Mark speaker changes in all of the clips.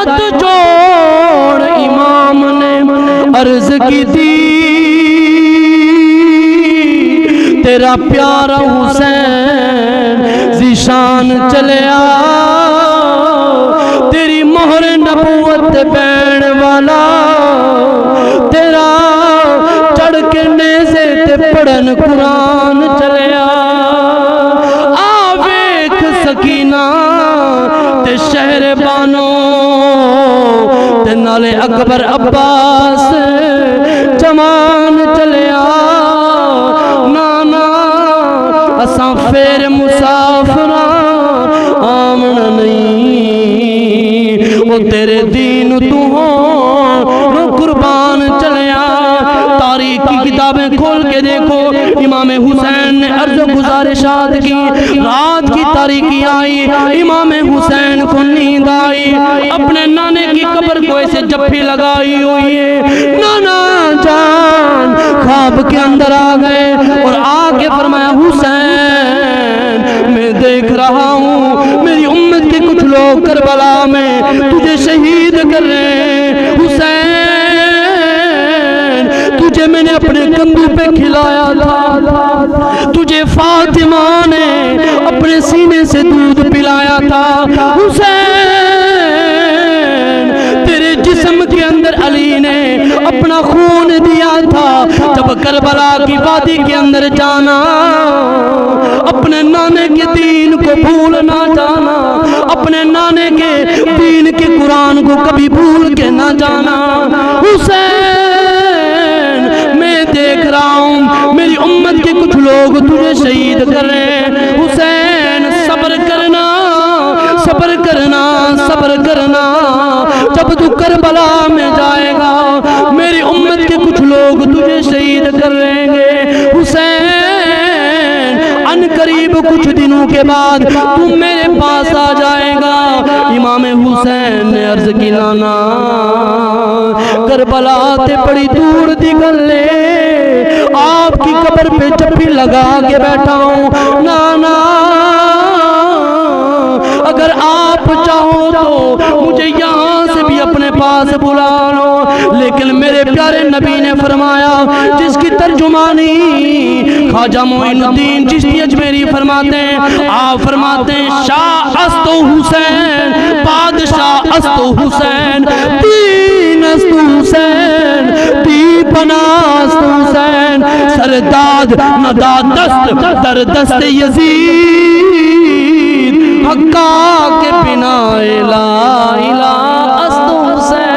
Speaker 1: हाथ जोड़ इमाम ने अर्ज की थी, तेरा प्यारा हुसैन ज़िशान चलिया, तेरी मोहर नबूवत बैण वाला, तेरा चढ़ के नेज़े ते पढ़न कुरान चलिया। आ वेख सकीना ते शहर बानो ते नाले अकबर अब्बास जमान चलिया। नाना असां फेर मुसाफरा आमना नहीं, वो तेरे दीन तू हो कुर्बान चलिया। तारीख की किताबें खोल के देखो, इमाम हुसैन ने अर्ज़ो गुज़ारिशात की, रात की तारीकी आई, इमाम हुसैन को नींद आई, अपने नाने की कब्र को ऐसे जफ्फी लगाई हुई है। नाना जान ख्वाब के अंदर आ गए और आगे फरमाया, हुसैन मैं देख रहा हूँ मेरी उम्मत के कुछ लोग करबला में तुझे शहीद कर रहे हैं। हुसैन तुझे मैंने अपने कंधों पे खिलाया था, तुझे फातिमा ने अपने सीने से दूध पिलाया था। हुसैन तेरे जिस्म के अंदर अली ने अपना खून दिया था। जब करबला की वादी के अंदर जाना, अपने नाने के दीन को भूल ना जाना, अपने नाने के दीन के कुरान को कभी भूल के ना जाना। हुसैन मैं देख रहा हूँ मेरी उम्मत के कुछ लोग तुझे शहीद कर रहे हैं। हुसैन सब्र करना, सब्र करना, सब्र करना, जब तू करबला में जाएगा मेरी उम्मत के कुछ लोग तुझे शहीद कर लेंगे। हुसैन अनकरीब कुछ दिनों के बाद तू मेरे पास आ जाएगा। इमाम हुसैन ने अर्ज की, नाना करबला ते बड़ी दूर दी गल्ले, आपकी कब्र पे जफ्फी लगा के बैठा हूँ। नाना अगर आप चाहो तो मुझे यहाँ से भी अपने पास बुला लो, लेकिन मेरे प्यारे नबी ने फरमाया, जिसकी तर्जुमानी ख्वाजा मोइनुद्दीन चिश्ती अजमेरी फरमाते हैं, आप फरमाते हैं, शाह अस्तो हुसैन, बादशाह अस्तो हुसैन, दीन अस्तो हुसैन, दीपना अस्तो हुसैन, सरदाद नदा दस्त दर दस्त यजीद, हक्का के बिना इला इला अस्तो हुसैन।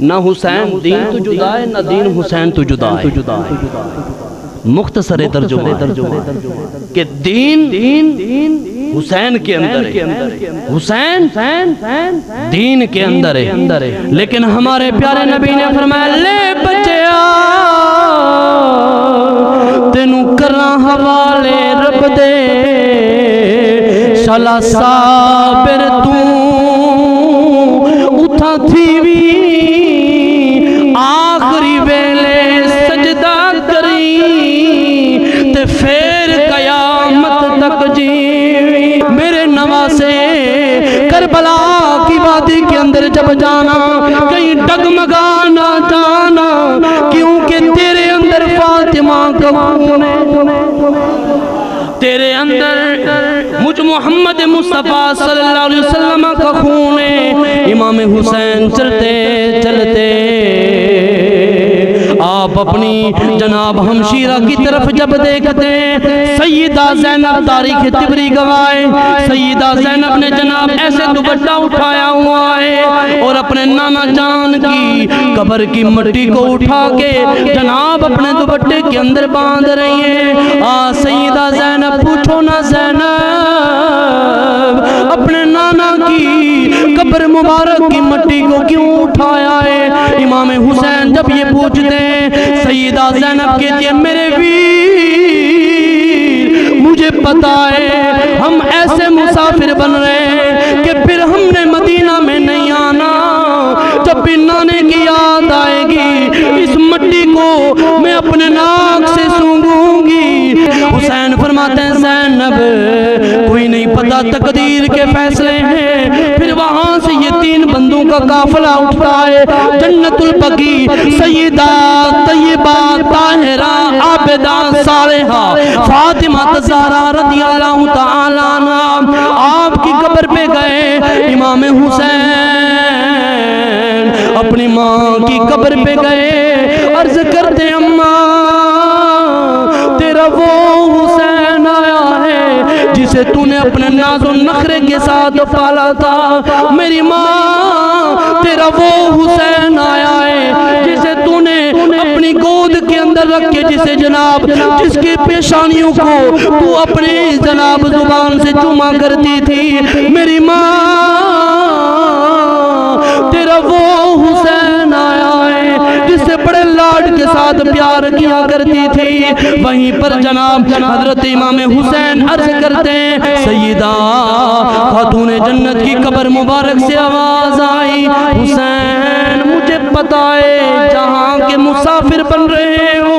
Speaker 1: ना हुसैन दीन तो जुदा है, ना दीन हुसैन तो जुदा है। मुख्तसर तर्जुमा के दीन हुसैन के अंदर है, हुसैन दीन के अंदर है। लेकिन हमारे प्यारे नबी ने फरमाया, ले बच्चिया तेनू करा हवाले रब दे, शाला साबिर तू उठा थी भी आखिरी वेले सजदा करी ते फिर कयामत तक जीवी। मेरे नवासे करबला की वादी के अंदर जब जाना, कहीं डगमगा ना जाना, क्योंकि तेरे अंदर फातिमा का खून है, तेरे अंदर मुझ मोहम्मद मुस्तफ़ा सल्लल्लाहु अलैहि वसल्लम का खून है। इमाम हुसैन चलते चलते आप अपनी जनाब हमशीरा की तरफ जब देखते, सैयदा ज़ैनब, तारीख़ तिबरी गवाए, सैयदा ज़ैनब ने जनाब ऐसे दुपट्टा उठाया हुआ है और अपने नाना जान की कब्र की मिट्टी को उठा के जनाब अपने दुपट्टे के अंदर बांध रही है। सैयदा ज़ैनब, पूछो ना ज़ैनब अपने नाना की कब्र मुबारक की मिट्टी को क्यों उठाया है। इमाम हुसैन जब ये पूछते हैं, सैयदा ज़ैनब कहती है, मेरे वीर मुझे पता है हम ऐसे मुसाफिर बन रहे हैं कि फिर हमने मदीना में नहीं आना। जब भी नाने की याद आएगी इस मिट्टी को मैं अपने नाक से सूंघूंगी। हुसैन फरमाते हैं, ज़ैनब कोई नहीं पता, तकदीर के फैसले हैं, फिर का काफिला उठता है। जन्नतुल बकी सय्यदा तय्यबा ताहिरा आबिदा सालिहा फातिमा ज़हरा रज़ियल्लाहु तआला अन्हा आपकी कब्र पे गए। इमाम हुसैन अपनी माँ की कब्र पे गए, अर्ज करते अम्मा तेरा वो हुसैन आया है जिसे तूने अपने नाज़ो नखरे के साथ पाला था। मेरी माँ तेरा वो हुसैन आया है जिसे तूने अपनी गोद के अंदर रख के जिसे जनाब जिसकी पेशानियों को तू अपने जनाब जुबान से चूमा करती थी। मेरी माँ तेरा वो हुसैन आया है जिससे बड़े लाड के साथ प्यार किया करती थी। वहीं पर जनाब हजरत इमाम हुसैन अर्ज करते हैं सय्यदा खातून जन्नत की कब्र मुबारक से आवाज आई, हुसैन मुझे पता है जहाँ के मुसाफिर बन रहे हो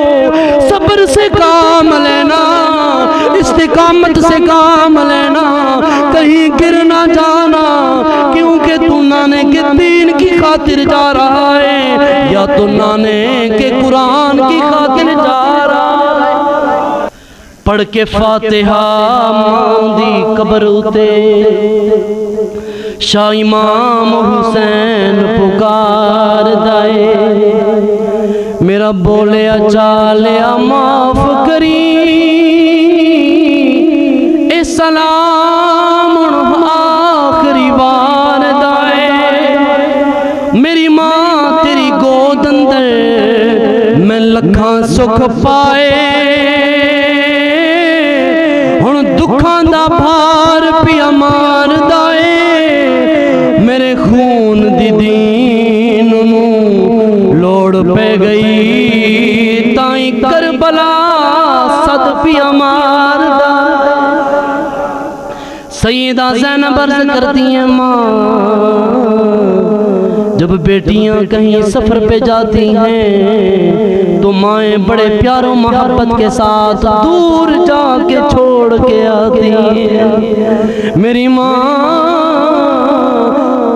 Speaker 1: सब्र से काम लेना, इस्तिकामत से काम लेना, कहीं गिर ना जाना, क्योंकि तू नाने के दीन की खातिर जा रहा है या तो नाने के कुरान की खातिर जा रहा है। पढ़ के फातिहा मां दी कब्र उते शाह इमाम हुसैन पुकार दाए, मेरा बोलिया चालिया माफ करी ए सलाम आखिरी बार दाए। मेरी मां तेरी गोद अंदर मैं लखां सुख पाए, हुण दुखां दा भार पिया मार दाए। मेरे खून दी दीन नू लोड़ पे गई ताई करबला सद पिया मार दाए। सैयदा ज़ैनब अर्ज़ करती हैं माँ जब बेटियां कहीं सफर पे जाती हैं तो माएँ बड़े प्यारो मोहब्बत के साथ दूर जाके छोड़ के आती हैं। मेरी माँ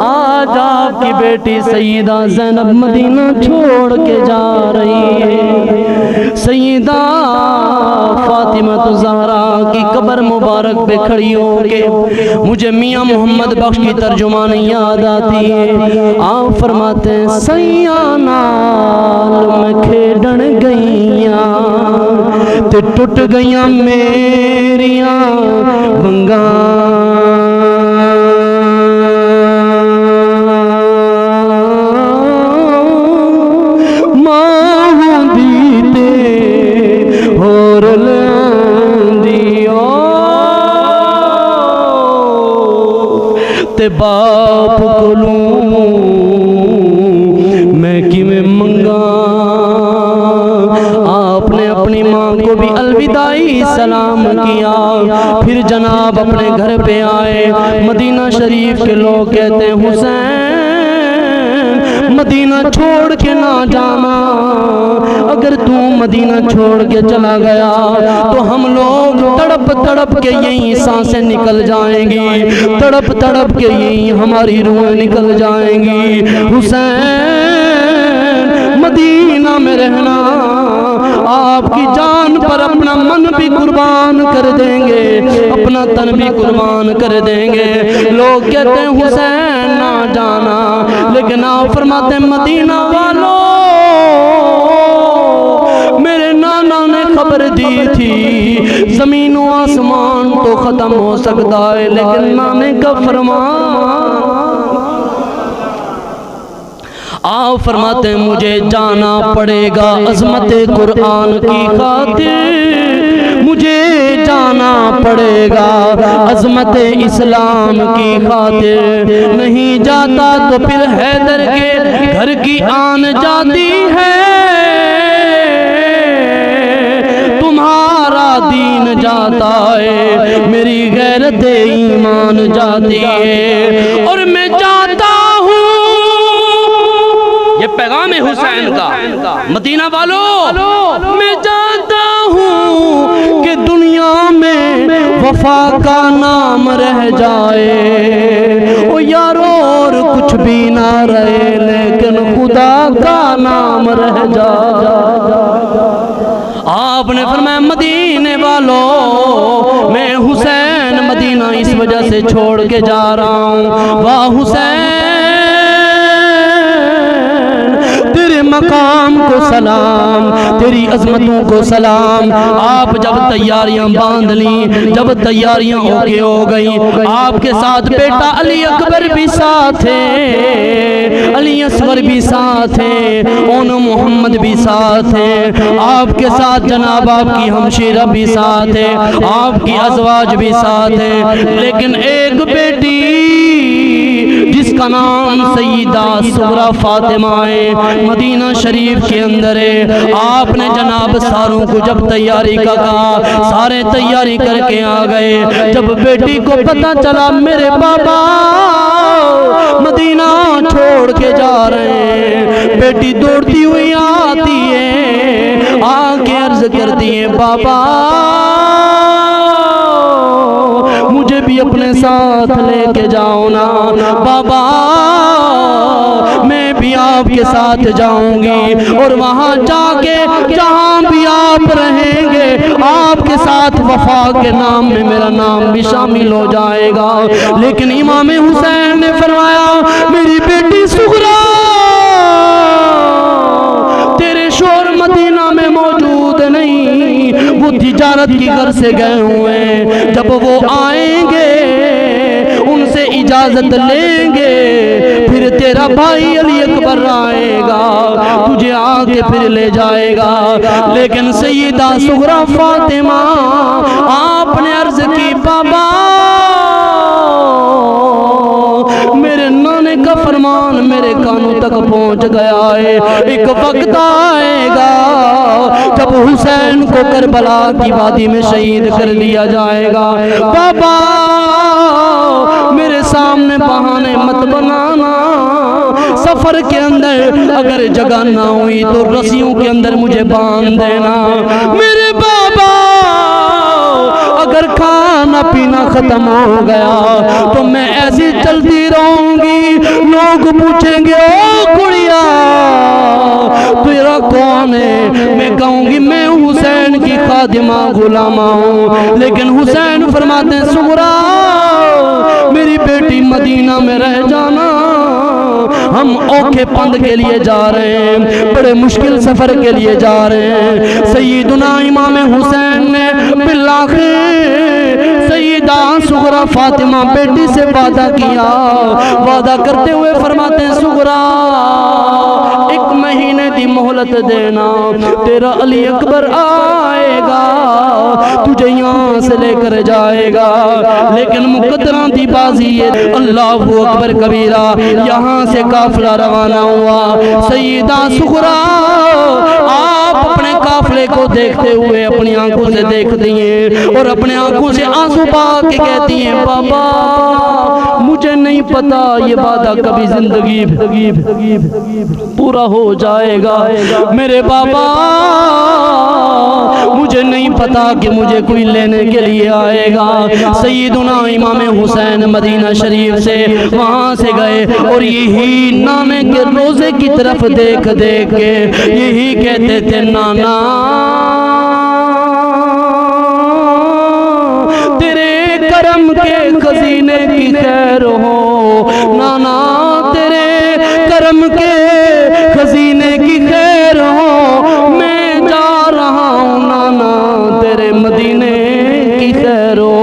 Speaker 1: आज आपकी बेटी सैयदा ज़ैनब मदीना छोड़ के जा रही है। सैयदा फातिमा तो ज़हरा की कब्र मुबारक पे खड़ी होके मुझे मियाँ मोहम्मद बख्श की तर्जुमानी याद आती है। आप फरमाते हैं सैया नाल मैं खेडन गईयां ते टुट गईयां मेरियां वंगा, ते बाप कोलू मैं किवें मंगा। आपने अपनी माँ को भी अलविदाई सलाम किया, फिर जनाब अपने घर पे आए। मदीना शरीफ के लोग कहते हैं हुसैन मदीना छोड़ के ना जाना, अगर तू मदीना छोड़ के चला गया तो हम लोग तड़प तड़प के यहीं सांसें निकल जाएंगी, तड़प तड़प के यहीं हमारी रूहें निकल जाएंगी। हुसैन मदीना में रहना, आपकी जान पर अपना मन भी कुर्बान कर देंगे, अपना तन भी कुर्बान कर देंगे। लोग कहते हैं हुसैन ना जाना, लेकिन आप फरमाते मदीना वालों मेरे नाना ने खबर दी थी जमीन व आसमान तो खत्म हो सकता है लेकिन नाने का फरमान। आप फरमाते हैं मुझे जाना पड़ेगा अज़मत कुरान की खातिर, मुझे जाना पड़ेगा अज़मत इस्लाम की खातिर। नहीं जाता तो फिर हैदर के घर की आन जाती है, तुम्हारा दीन जाता है मेरी गैरत ईमान जाती है। और मैं जाता हूँ, ये पैगाम है हुसैन का मदीना वालों, मैं जाता हूँ कि दुनिया में वफा का नाम रह जाए। ओ यारो और कुछ भी ना रहे लेकिन खुदा का नाम रह जा। आपने फरमाया मदीने वालों मैं हुसैन मदीना इस वजह से छोड़ के जा रहा हूँ। वाह हुसैन तेरे मकाम को सलाम, तेरी अजमतों को सलाम। आप जब तैयारियां बांध ली, जब तैयारियां ओके हो गई, आपके साथ बेटा अली अकबर भी साथ है, अली असगर भी साथ है, ओन मोहम्मद भी साथ है, आपके साथ जनाब आपकी हमशीरा भी साथ है, आपकी अजवाज भी साथ है। लेकिन एक बेटी जिसका नाम सईदा सुगरा फातिमा है, मदीना शरीफ के अंदर है। आपने जनाब सारों को जब तैयारी का कहा, सारे तैयारी करके आ गए। जब बेटी को पता चला मेरे बाबा मदीना छोड़ के जा रहे हैं, बेटी दौड़ती हुई आती है, आके अर्ज करती है बाबा मुझे भी अपने साथ लेके जाओ ना बाबा, मैं भी आपके साथ जाऊंगी और वहां जाके जहां भी आप रहेंगे आपके साथ वफा के नाम में मेरा नाम भी शामिल हो जाएगा। लेकिन इमाम हुसैन ने फरमाया मेरी बेटी सुगरा तेरे शोर मदीना में मौजूद नहीं, वो तिजारत की घर से गए हुए हैं, जब वो आएंगे उनसे इजाजत लेंगे फिर तेरा भाई अली अकबर आएगा तुझे आके फिर ले जाएगा। लेकिन सईदा सुगरा फातिमा आपने अर्ज की बाबा मेरे नाने का फरमान मेरे कानों तक पहुंच गया है, एक वक्त आएगा जब हुसैन को करबला की वादी में शहीद कर दिया जाएगा। बाबा मेरे सामने बहाने मत बनाना, सफर के अंदर अगर जगह ना हुई तो रस्सियों के अंदर मुझे बांध देना। मेरे बाबा अगर खाना पीना खत्म हो गया तो मैं ऐसी चलती रहूंगी, लोग पूछेंगे ओ गुड़िया तेरा कौन है, मैं कहूंगी मैं हुसैन की खादिमा गुलामा हूँ। लेकिन हुसैन फरमाते हैं सुगरा मेरी बेटी मदीना में रह जाना, हम औखे पंद के लिए जा रहे हैं, बड़े मुश्किल सफर के लिए जा रहे हैं। सैयदुना इमाम हुसैन ने बिलाखिर सैयदा सुगरा फातिमा बेटी से वादा किया, वादा करते हुए फरमाते हैं सुगरा 1 महीने की मोहलत देना, तेरा अली अकबर आएगा तुझे यहाँ से लेकर जाएगा। लेकिन मुकद्दरा की बाजी है, अल्लाहु अकबर कबीरा, यहाँ से काफिला रवाना हुआ। सैयदा सुगरा आप अपने काफिले को देखते हुए अपनी आंखों से देखती हैं और अपने आंखों से आंसू बहा के कहती हैं बाबा मुझे नहीं पता ये वादा कभी जिंदगी पूरा हो जाएगा, मेरे बाबा मुझे नहीं पता कि मुझे कोई लेने के लिए आएगा। सैयदुना इमाम हुसैन मदीना शरीफ से वहां से गए और यही नाने के रोजे की तरफ देख देख के यही कहते थे नाना तेरे करम के खजीने की खैर हो, नाना तेरे करम के खजीने की खैर हो, मैं जा रहा हूँ नाना तेरे मदीने की खैर हो।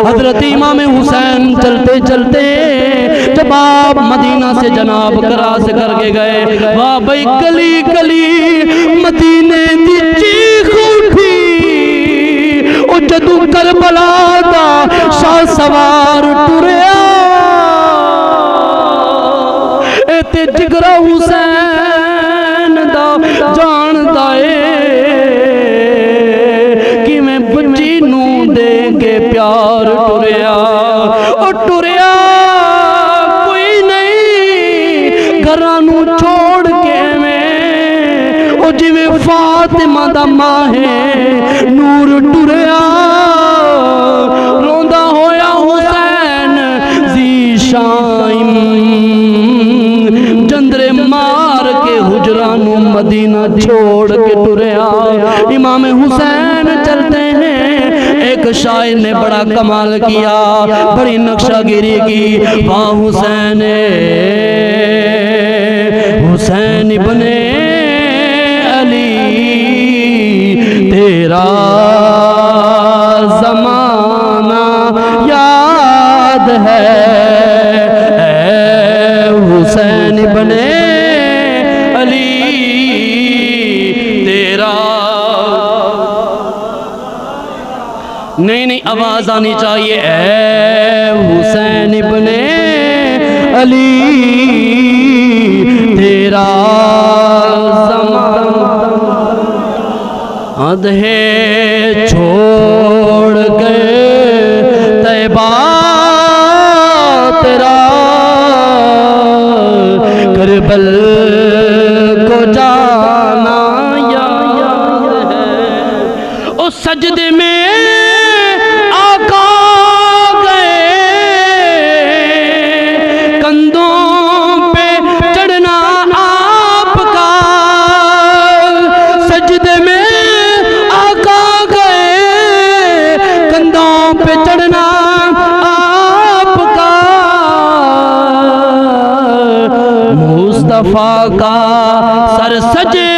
Speaker 1: हजरत इमाम हुसैन चलते चलते जब आप मदीना से जनाब करास करके गए, वाह भाई गली गली मदीने दी चीख उठी, ओ जदू करबला दा शाह सवार टुरिया ते जिगरा हुसैन दा जानदा कि मैं बच्ची नू दे के प्यार टुरिया, ओ टुरिया कोई नहीं घरां नू छोड़ के मैं ओ जिवें फातिमा दा माहे नूर टुरिया, रोंदा होया हुसैन जी शान मदीना छोड़ के टुरया। इमाम हुसैन चलते हैं, एक शायर ने बड़ा कमाल किया, बड़ी नक्शागिरी की। वाह हुसैन हुसैन इब्ने अली तेरा ज़माना याद है, हुसैन इब्ने अली तेरा। नहीं आवाज आनी चाहिए, हुसैन इब्ने अली तेरा ज़माना आधे छोड़ गए तैबा तेरा, करबल को जाना याद है। उस सजदे में आका गए, कंधों पे चढ़ना आपका, सजदे में आका गए, कंधों पे चढ़ना आपका। मुस्तफा का सर सजे